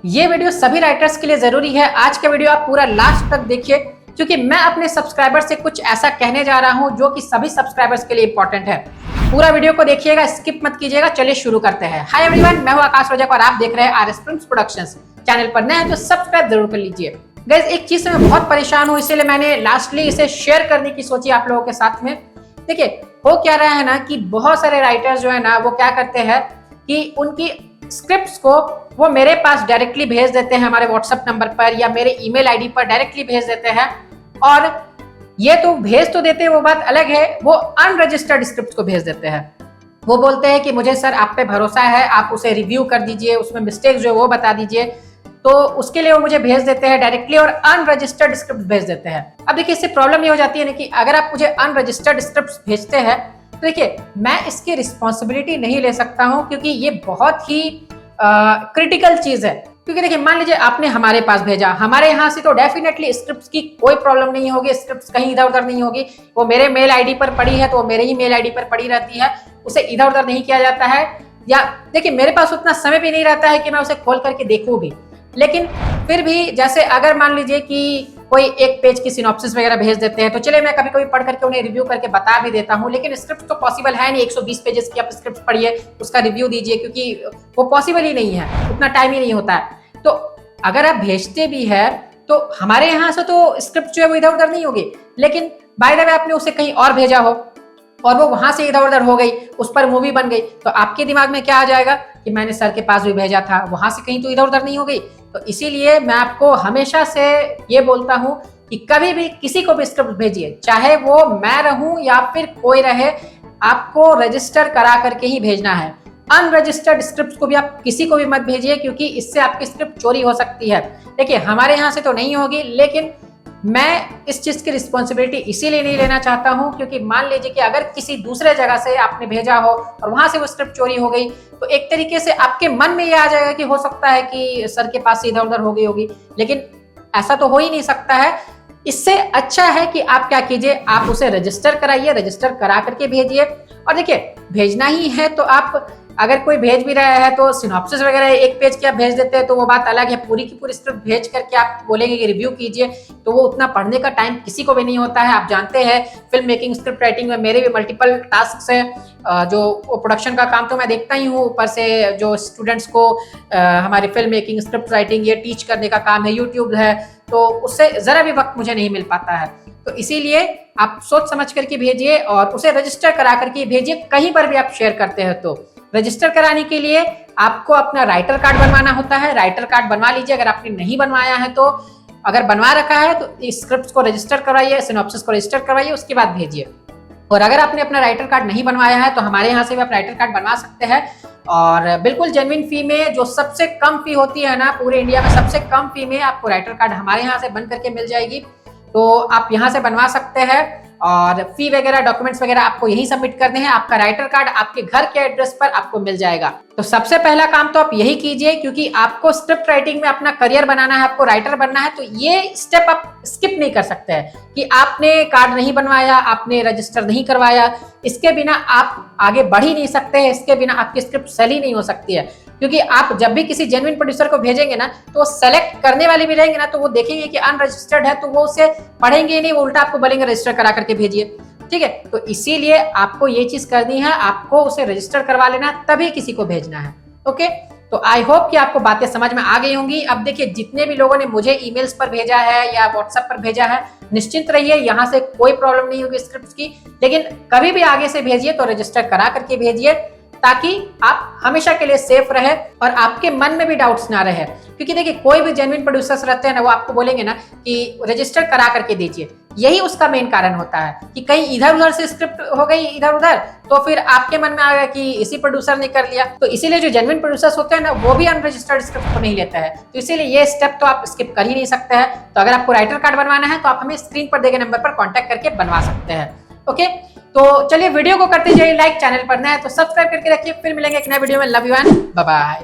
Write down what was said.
ये वीडियो सभी राइटर्स के लिए जरूरी है। आज का वीडियो आप पूरा लास्ट तक देखिए, क्योंकि मैं अपने सब्सक्राइबर से कुछ ऐसा कहने जा रहा हूं जो कि सभी सब्सक्राइबर्स के लिए इंपॉर्टेंट है। पूरा वीडियो को देखिएगा, स्किप मत कीजिएगा। चलिए शुरू करते हैं। हाय एवरीवन, मैं हूं आकाश रजक और आप देख रहे हैं आरएस फिल्म्स प्रोडक्शंस। चैनल पर नए हैं तो सब्सक्राइब जरूर कर लीजिए। गाइस, एक चीज से मैं बहुत परेशान हूं, इसीलिए मैंने लास्टली इसे शेयर करने की सोची आप लोगों के साथ में। देखिए, हो क्या रहा है ना कि बहुत सारे राइटर्स जो है ना वो क्या करते हैं कि उनकी स्क्रिप्ट्स को वो मेरे पास डायरेक्टली भेज देते हैं, हमारे व्हाट्सएप नंबर पर या मेरे ईमेल आईडी पर डायरेक्टली भेज देते हैं। और ये तो भेज तो देते हैं, वो बात अलग है, वो अनरजिस्टर्ड स्क्रिप्ट्स को भेज देते हैं। वो बोलते हैं कि मुझे सर आप पे भरोसा है, आप उसे रिव्यू कर दीजिए, उसमें मिस्टेक्स जो है वो बता दीजिए। तो उसके लिए वो मुझे भेज देते हैं डायरेक्टली और अनरजिस्टर्ड स्क्रिप्ट भेज देते हैं। अब देखिए, इससे प्रॉब्लम ये हो जाती है ना कि अगर आप मुझे अनरजिस्टर्ड स्क्रिप्ट भेजते हैं तो देखिए मैं इसकी रिस्पॉन्सिबिलिटी नहीं ले सकता हूं, क्योंकि ये बहुत ही क्रिटिकल चीज है। क्योंकि देखिए, मान लीजिए आपने हमारे पास भेजा, हमारे यहाँ से तो डेफिनेटली स्क्रिप्ट्स की कोई प्रॉब्लम नहीं होगी, स्क्रिप्ट्स कहीं इधर उधर नहीं होगी। वो मेरे मेल आईडी पर पड़ी है तो वो मेरे ही मेल आईडी पर पड़ी रहती है, उसे इधर उधर नहीं किया जाता है। या देखिए, मेरे पास उतना समय भी नहीं रहता है कि मैं उसे खोल करके देखूं भी। लेकिन फिर भी जैसे अगर मान लीजिए कि कोई एक पेज की सिनॉप्सिस वगैरह भेज देते हैं तो चलिए मैं कभी कभी पढ़ करके उन्हें रिव्यू करके बता भी देता हूं। लेकिन स्क्रिप्ट तो पॉसिबल है नहीं 120 पेजेस की आप स्क्रिप्ट पढ़िए, उसका रिव्यू दीजिए, क्योंकि वो पॉसिबल ही नहीं है, उतना टाइम ही नहीं होता है। तो अगर आप भेजते भी है तो हमारे यहाँ से तो स्क्रिप्ट जो है वो इधर उधर नहीं होगी। लेकिन बाय द वे आपने उसे कहीं और भेजा हो और वो वहां से इधर उधर हो गई, उस पर मूवी बन गई, तो आपके दिमाग में क्या आ जाएगा कि मैंने सर के पास भी भेजा था, वहां से कहीं तो इधर उधर नहीं हो गई। तो इसीलिए मैं आपको हमेशा से ये बोलता हूं कि कभी भी किसी को भी स्क्रिप्ट भेजिए, चाहे वो मैं रहूं या फिर कोई रहे, आपको रजिस्टर करा करके ही भेजना है। अनरजिस्टर्ड स्क्रिप्ट को भी आप किसी को भी मत भेजिए, क्योंकि इससे आपकी स्क्रिप्ट चोरी हो सकती है। देखिए, हमारे यहाँ से तो नहीं होगी, लेकिन मैं इस चीज की रिस्पॉन्सिबिलिटी इसीलिए नहीं लेना चाहता हूं क्योंकि मान लीजिए कि अगर किसी दूसरे जगह से आपने भेजा हो और वहां से वो स्क्रिप्ट चोरी हो गई, तो एक तरीके से आपके मन में ये आ जाएगा कि हो सकता है कि सर के पास से इधर उधर हो गई होगी। लेकिन ऐसा तो हो ही नहीं सकता है। इससे अच्छा है कि आप क्या कीजिए, आप उसे रजिस्टर कराइए, रजिस्टर करा करके भेजिए। और देखिए, भेजना ही है तो आप अगर कोई भेज भी रहा है तो सिनॉप्सिस वगैरह एक पेज की आप भेज देते हैं तो वो बात अलग है। पूरी की पूरी स्क्रिप्ट भेज करके आप बोलेंगे कि रिव्यू कीजिए, तो वो उतना पढ़ने का टाइम किसी को भी नहीं होता है। आप जानते हैं, फिल्म मेकिंग, स्क्रिप्ट राइटिंग में मेरे भी मल्टीपल टास्क है। जो प्रोडक्शन का काम तो मैं देखता ही हूँ, ऊपर से जो स्टूडेंट्स को हमारी फिल्म मेकिंग, स्क्रिप्ट राइटिंग ये टीच करने का काम है, यूट्यूब है, तो उससे जरा भी वक्त मुझे नहीं मिल पाता है। तो इसीलिए आप सोच समझ करके भेजिए और उसे रजिस्टर करा करके भेजिए। कहीं पर भी आप शेयर करते हैं तो रजिस्टर कराने के लिए आपको अपना राइटर कार्ड बनवाना होता है। राइटर कार्ड बनवा लीजिए अगर आपने नहीं बनवाया है तो। अगर बनवा रखा है तो स्क्रिप्ट्स को रजिस्टर करवाइए, सिनॉप्सिस को रजिस्टर करवाइए, उसके बाद भेजिए। और अगर आपने अपना राइटर कार्ड नहीं बनवाया है तो हमारे यहाँ से भी आप राइटर कार्ड बनवा सकते हैं, और बिल्कुल जेन्युइन फी में, जो सबसे कम फी होती है ना पूरे इंडिया में, सबसे कम फी में आपको राइटर कार्ड हमारे यहाँ से बन करके मिल जाएगी। तो आप यहाँ से बनवा सकते हैं और फी वगैरह, डॉक्यूमेंट्स वगैरह आपको यही सबमिट करने हैं। आपका राइटर कार्ड आपके घर के एड्रेस पर आपको मिल जाएगा। तो सबसे पहला काम तो आप यही कीजिए, क्योंकि आपको स्क्रिप्ट राइटिंग में अपना करियर बनाना है, आपको राइटर बनना है। तो ये स्टेप आप स्किप नहीं कर सकते हैं कि आपने कार्ड नहीं बनवाया, आपने रजिस्टर नहीं करवाया, इसके बिना आप आगे बढ़ ही नहीं सकते हैं। इसके बिना आपकी स्क्रिप्ट सेल ही नहीं हो सकती है। क्योंकि आप जब भी किसी जेन्युइन प्रोड्यूसर को भेजेंगे ना, तो वो सेलेक्ट करने वाले भी रहेंगे ना, तो वो देखेंगे कि अनरजिस्टर्ड है तो वो उसे पढ़ेंगे ही नहीं, वो उल्टा आपको बोलेंगे रजिस्टर करा करके भेजिए। ठीक है, तो इसीलिए आपको ये चीज करनी है, आपको उसे रजिस्टर करवा लेना, तभी किसी को भेजना है। ओके, तो आई होप कि आपको बातें समझ में आ गई होंगी। अब देखिए, जितने भी लोगों ने मुझे ईमेल्स पर भेजा है या व्हाट्सएप पर भेजा है, निश्चिंत रहिए, यहाँ से कोई प्रॉब्लम नहीं होगी स्क्रिप्ट की। लेकिन कभी भी आगे से भेजिए तो रजिस्टर करा करके भेजिए, ताकि आप हमेशा के लिए सेफ रहे और आपके मन में भी डाउट्स ना रहे। क्योंकि देखिए, कोई भी जेन्युइन प्रोड्यूसर्स रहते हैं ना, वो आपको बोलेंगे ना कि रजिस्टर करा करके दीजिए। यही उसका मेन कारण होता है कि कहीं इधर उधर से स्क्रिप्ट हो गई इधर उधर, तो फिर आपके मन में आ गया कि इसी प्रोड्यूसर ने कर लिया। तो इसीलिए जो जेन्युइन प्रोड्यूसर्स होते हैं ना, वो भी अनरजिस्टर्ड स्क्रिप्ट को नहीं लेते हैं। तो इसीलिए ये स्टेप तो आप स्किप कर ही नहीं सकते हैं। तो अगर आपको राइटर कार्ड बनवाना है तो आप हमें स्क्रीन पर दिए गए नंबर पर कॉन्टैक्ट करके बनवा सकते हैं। ओके, तो चलिए वीडियो को करते जाइए लाइक, चैनल पर नए हैं तो सब्सक्राइब करके रखिए। फिर मिलेंगे एक नए वीडियो में। Love you and bye bye.